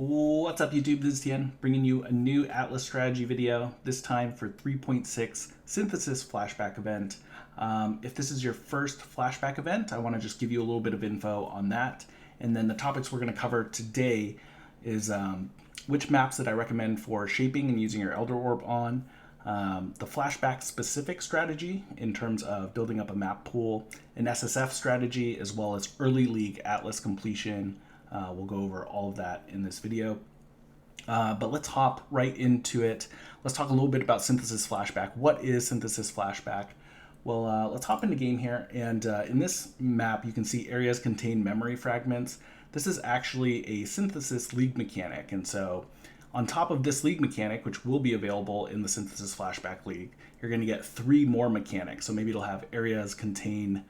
What's up YouTube, this is Tien, bringing you a new Atlas strategy video, this time for 3.6 Synthesis Flashback event. If this is your first Flashback event, I want to just give you a little bit of info on that. And then the topics we're going to cover today is which maps that I recommend for shaping and using your Elder Orb on, the Flashback specific strategy in terms of building up a map pool, an SSF strategy, as well as early league Atlas completion. We'll go over all of that in this video. But let's hop right into it. Let's talk a little bit about Synthesis Flashback. What is Synthesis Flashback? Well, let's hop into game here. And in this map, you can see areas contain memory fragments. This is actually a Synthesis League mechanic. And so on top of this League mechanic, which will be available in the Synthesis Flashback League, you're going to get 3 more mechanics. So maybe it'll have areas contain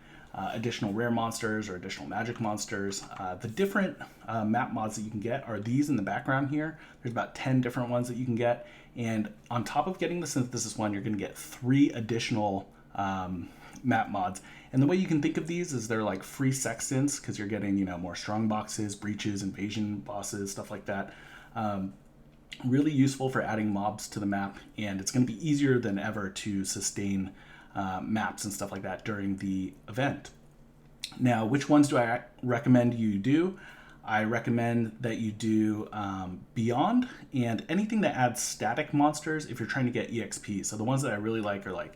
additional rare monsters or additional magic monsters. The different map mods that you can get are these in the background here. There's about 10 different ones that you can get. And on top of getting the Synthesis one, you're going to get 3 additional map mods. And the way you can think of these is they're like free sextants because you're getting, more strong boxes, breaches, invasion bosses, stuff like that. Really useful for adding mobs to the map, and it's going to be easier than ever to sustain maps and stuff like that during the event. Now, which ones do I recommend you do? I recommend that you do Beyond and anything that adds static monsters if you're trying to get EXP. So the ones that I really like are like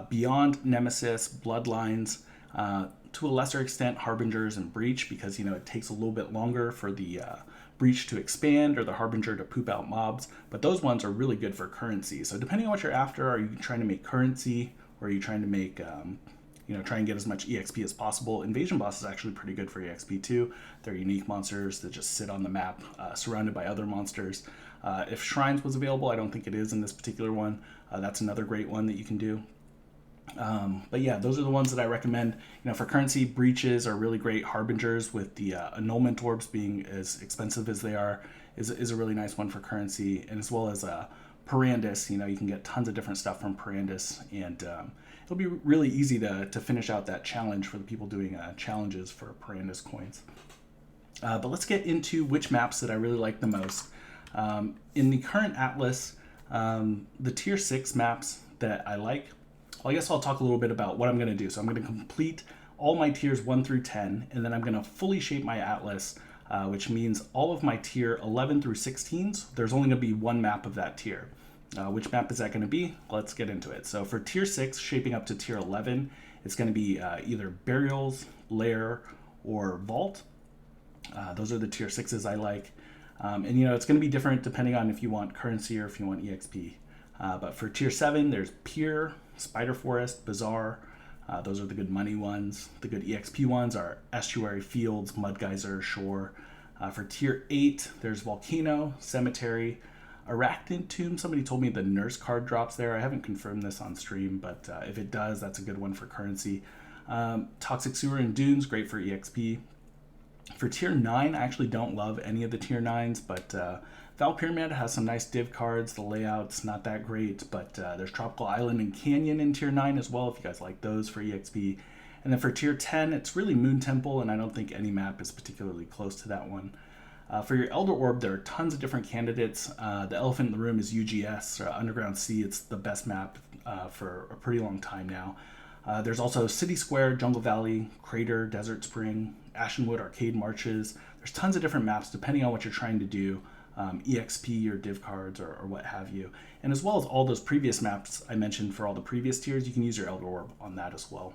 Beyond, Nemesis, Bloodlines, to a lesser extent Harbingers and Breach, because it takes a little bit longer for the Breach to expand or the Harbinger to poop out mobs, but those ones are really good for currency. So depending on what you're after, are you trying to make currency, or are you trying to make try and get as much EXP as possible? Invasion boss is actually pretty good for EXP too. They're unique monsters that just sit on the map surrounded by other monsters. If Shrines was available, I don't think it is in this particular one. That's another great one that you can do. But yeah, those are the ones that I recommend. For currency, Breaches are really great. Harbingers, with the annulment orbs being as expensive as they are, is a really nice one for currency. And as well as Parandus, you can get tons of different stuff from Parandus, and it'll be really easy to finish out that challenge for the people doing challenges for Parandus coins. But let's get into which maps that I really like the most. In the current Atlas, the tier 6 maps that I like, well, I guess I'll talk a little bit about what I'm going to do. So I'm going to complete all my tiers 1 through 10, and then I'm going to fully shape my Atlas, which means all of my tier 11 through 16s, there's only going to be one map of that tier. Which map is that going to be? Let's get into it. So for tier 6, shaping up to tier 11, it's going to be either Burials, Lair, or Vault. Those are the tier 6s I like. And it's going to be different depending on if you want currency or if you want EXP. But for tier 7, there's Pier, Spider Forest, Bazaar. Those are the good money ones. The good EXP ones are Estuary, Fields, Mud Geyser, Shore. For tier 8, there's Volcano, Cemetery, Arachnid Tomb. Somebody told me the nurse card drops there. I haven't confirmed this on stream, but if it does, that's a good one for currency. Toxic Sewer and Dunes, great for EXP. For tier 9, I actually don't love any of the tier 9s, but Val Pyramid has some nice div cards. The layout's not that great, but there's Tropical Island and Canyon in tier 9 as well, if you guys like those for EXP. And then for tier 10, it's really Moon Temple, and I don't think any map is particularly close to that one. For your Elder Orb, there are tons of different candidates. The elephant in the room is UGS, or Underground Sea. It's the best map for a pretty long time now. There's also City Square, Jungle Valley, Crater, Desert Spring, Ashenwood, Arcade Marches. There's tons of different maps depending on what you're trying to do, EXP or div cards or what have you. And as well as all those previous maps I mentioned for all the previous tiers, you can use your Elder Orb on that as well.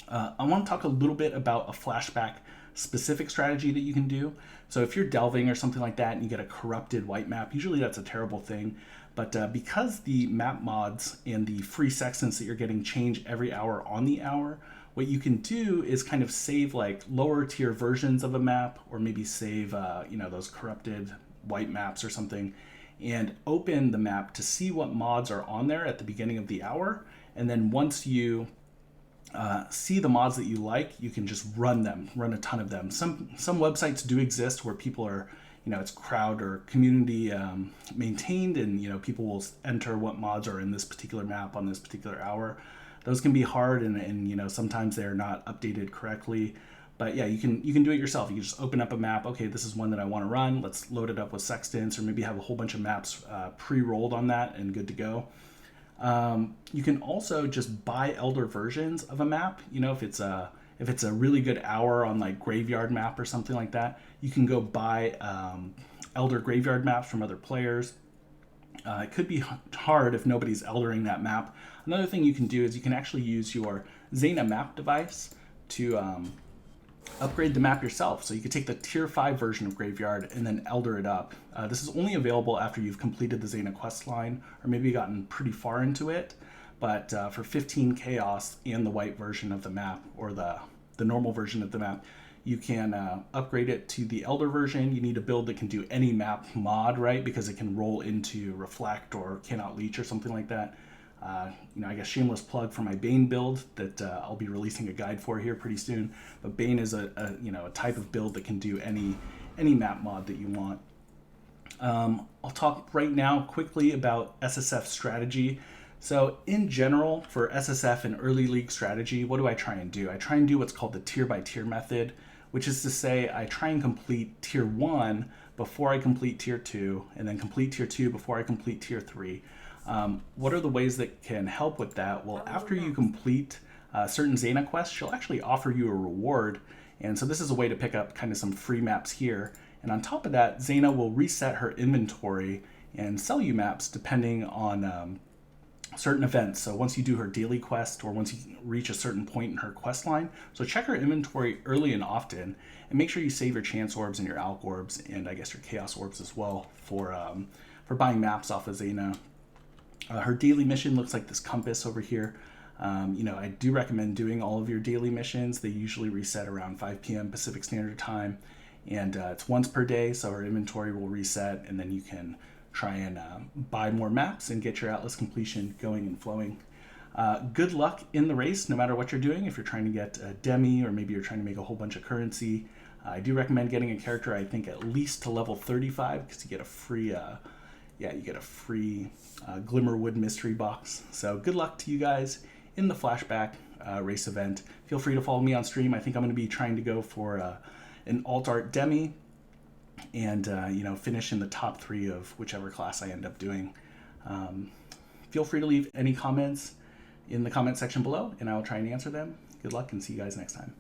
I want to talk a little bit about a Flashback specific strategy that you can do. So if you're delving or something like that and you get a corrupted white map, usually that's a terrible thing. But because the map mods and the free sextants that you're getting change every hour on the hour, what you can do is kind of save like lower tier versions of a map, or maybe save those corrupted white maps or something, and open the map to see what mods are on there at the beginning of the hour. And then once you see the mods that you like, you can just run a ton of them. Some websites do exist where people are, it's crowd or community maintained, and people will enter what mods are in this particular map on this particular hour. Those can be hard, and sometimes they're not updated correctly. But yeah, you can do it yourself. You can just open up a map. Okay, this is one that I want to run. Let's load it up with sextants, or maybe have a whole bunch of maps pre-rolled on that and good to go. You can also just buy Elder versions of a map. You know, if it's a really good hour on like Graveyard map or something like that, you can go buy Elder Graveyard maps from other players. It could be hard if nobody's eldering that map. Another thing you can do is you can actually use your Zena map device to upgrade the map yourself. So you could take the tier 5 version of Graveyard and then elder it up. This is only available after you've completed the Zena quest line or maybe gotten pretty far into it. But for 15 chaos and the white version of the map, or the normal version of the map, you can upgrade it to the Elder version. You need a build that can do any map mod, right? Because it can roll into Reflect or Cannot Leech or something like that. I guess shameless plug for my Bane build that I'll be releasing a guide for here pretty soon. But Bane is a type of build that can do any map mod that you want. I'll talk right now quickly about SSF strategy. So in general, for SSF and early league strategy, what do I try and do? I try and do what's called the tier by tier method, which is to say I try and complete tier 1 before I complete tier 2, and then complete tier 2 before I complete tier 3. What are the ways that can help with that? Well, after you complete certain Zena quests, she'll actually offer you a reward. And so this is a way to pick up kind of some free maps here. And on top of that, Zena will reset her inventory and sell you maps depending on certain events. So once you do her daily quest, or once you reach a certain point in her quest line, so check her inventory early and often, and make sure you save your chance orbs and your alch orbs, and I guess your chaos orbs as well, for buying maps off of Zena. Her daily mission looks like this compass over here. I do recommend doing all of your daily missions. They usually reset around 5 p.m. Pacific Standard Time, and it's once per day, so her inventory will reset, and then you can try and buy more maps and get your Atlas completion going and flowing. Good luck in the race, no matter what you're doing. If you're trying to get a demi, or maybe you're trying to make a whole bunch of currency, I do recommend getting a character, I think, at least to level 35, because you get a free Glimmerwood mystery box. So good luck to you guys in the Flashback race event. Feel free to follow me on stream. I think I'm going to be trying to go for an alt art demi, and finish in the top 3 of whichever class I end up doing. Feel free to leave any comments in the comment section below, and I'll try and answer them. Good luck, and see you guys next time.